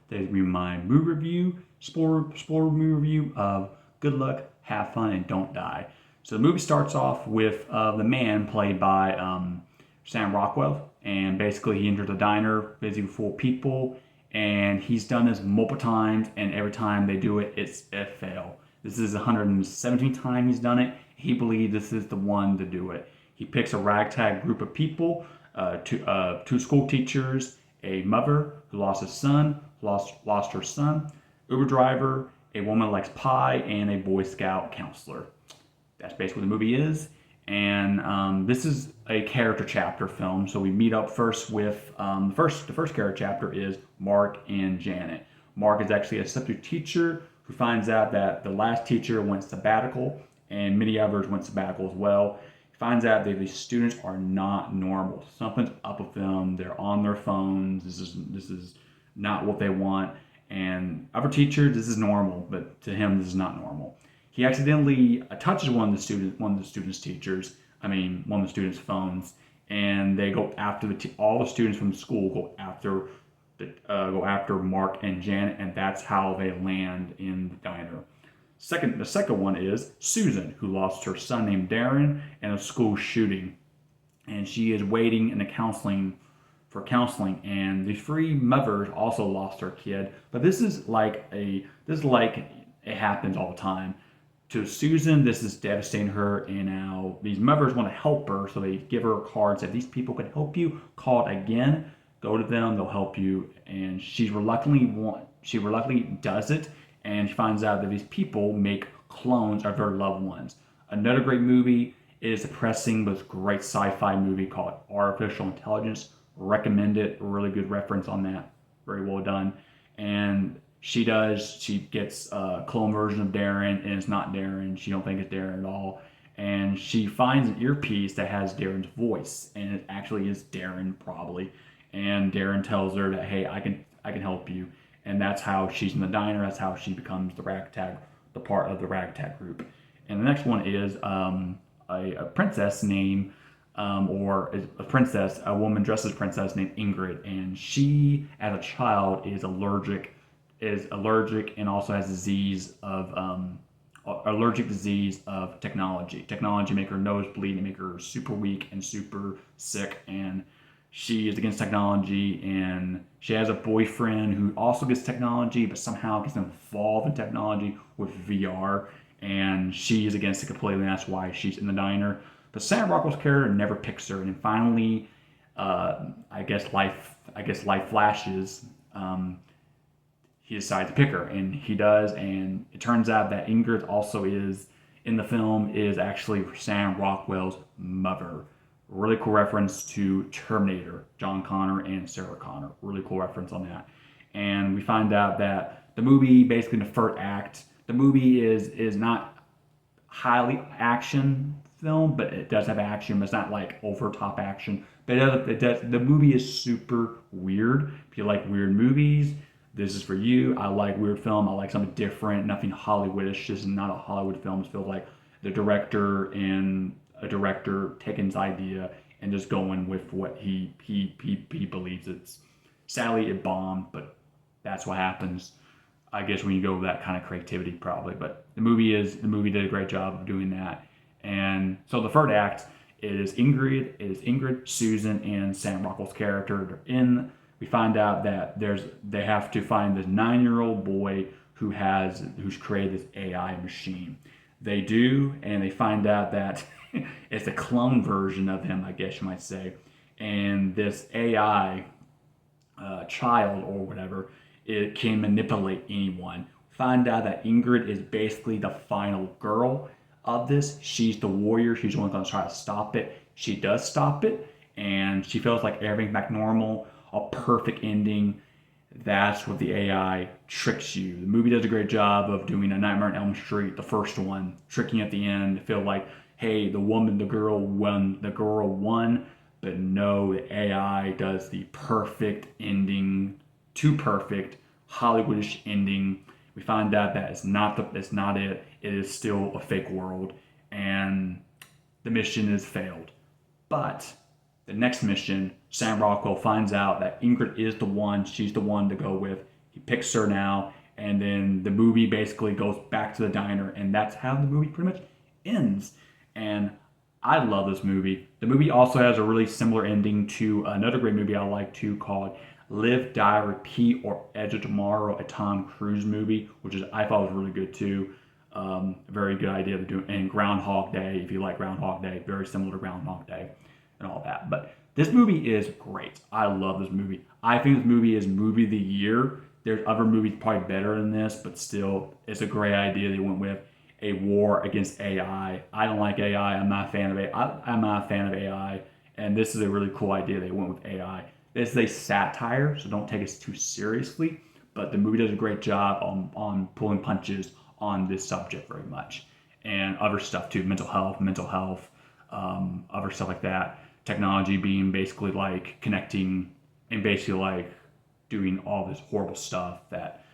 Today's going to be my movie review, spoiler movie review of Good Luck, Have Fun, and Don't Die. So the movie starts off with the man played by Sam Rockwell, and basically he enters a diner busy with full people, and he's done this multiple times, and every time they do it, it's a fail. This is the 117th time he's done it. He believes this is the one to do it. He picks a ragtag group of people, two school teachers, a mother who lost his son, lost her son, Uber driver, a woman who likes pie, and a Boy Scout counselor. That's basically what the movie is. And this is a character chapter film. So we meet up first with the first character chapter is Mark and Janet. Mark is actually a substitute teacher who finds out that the last teacher went sabbatical and many others went sabbatical as well. He finds out that these students are not normal. Something's up with them. They're on their phones. This is not what they want. And other teachers, this is normal, but to him, this is not normal. He accidentally touches one of the students' teachers. I mean, one of the students' phones, and they go after all the students from the school go after Mark and Janet, and that's how they land in the diner. The second one is Susan, who lost her son named Darren in a school shooting, and she is waiting in the counseling, and the three mothers also lost their kid. But this is like it happens all the time. To Susan, this is devastating her, and now these mothers want to help her, so they give her a card, said these people can help you, call it again, go to them, they'll help you, and she reluctantly does it, and she finds out that these people make clones of their loved ones. Another great movie is a depressing but great sci-fi movie called Artificial Intelligence. Recommend it. Really good reference on that. Very well done. And she gets a clone version of Darren, and it's not Darren. She don't think it's Darren at all. And she finds an earpiece that has Darren's voice, and it actually is Darren probably. And Darren tells her that, hey, I can help you. And that's how she's in the diner. That's how she becomes the part of the ragtag group. And the next one is a princess named or a princess, a woman dressed as a princess named Ingrid, and she, as a child, is allergic and also has disease of allergic disease of technology. Technology make her nose bleed and make her super weak and super sick, and she is against technology, and she has a boyfriend who also gets technology but somehow gets involved in technology with VR, and she is against it completely, and that's why she's in the diner. But Sam Rockwell's character never picks her, and then finally, I guess life flashes. He decides to pick her, and he does, and it turns out that Ingrid also is in the film is actually Sam Rockwell's mother. Really cool reference to Terminator, John Connor and Sarah Connor. Really cool reference on that. And we find out that the movie, basically in the first act, the movie is not highly action film, but it does have action. But it's not like over top action. But it does. The movie is super weird. If you like weird movies, this is for you. I like weird film. I like something different. Nothing Hollywoodish. This is not a Hollywood film. It feels like the director and a director taking his idea and just going with what he believes it's. Sadly, it bombed, but that's what happens. I guess when you go with that kind of creativity, probably. But the movie did a great job of doing that. And so the third act is Ingrid, Susan, and Sam Rockwell's character. They're in. We find out that they have to find this 9-year-old boy who's created this AI machine. They do, and they find out that it's a clone version of him, I guess you might say. And this AI child or whatever, it can manipulate anyone. Find out that Ingrid is basically the final girl of this. She's the warrior. She's the one going to try to stop it. She does stop it, and she feels like everything's back normal, a perfect ending. That's what the AI tricks you. The movie does a great job of doing A Nightmare on Elm Street, the first one, tricking you at the end to feel like, hey, the girl won, but no, the AI does the perfect ending, too perfect, Hollywoodish ending. We find out that it's not it. It is still a fake world, and the mission is failed. But the next mission, Sam Rockwell finds out that Ingrid is the one. She's the one to go with. he picks her now, and then the movie basically goes back to the diner, and that's how the movie pretty much ends. And I love this movie. The movie also has a really similar ending to another great movie I like too called Live, Die, Repeat, or Edge of Tomorrow, a Tom Cruise movie, which is I thought was really good too. Very good idea to do. And Groundhog Day, if you like Groundhog Day, very similar to Groundhog Day and all that. But this movie is great. I love this movie. I think this movie is movie of the year. There's other movies probably better than this, but still, it's a great idea they went with a war against AI. I don't like AI. I'm not a fan of AI. I'm not a fan of AI, and this is a really cool idea they went with AI. This is a satire, so don't take us too seriously. But the movie does a great job on pulling punches on this subject very much, and other stuff too, mental health, other stuff like that. Technology being basically like connecting and basically like doing all this horrible stuff that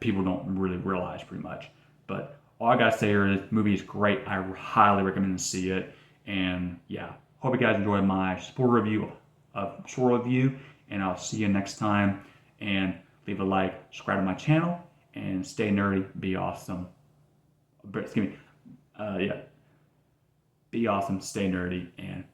people don't really realize pretty much. But all I gotta say here is the movie is great. I highly recommend to see it. And yeah, hope you guys enjoyed my short review, and I'll see you next time. And leave a like, subscribe to my channel, and stay nerdy, be awesome. Excuse me, yeah, be awesome, stay nerdy, and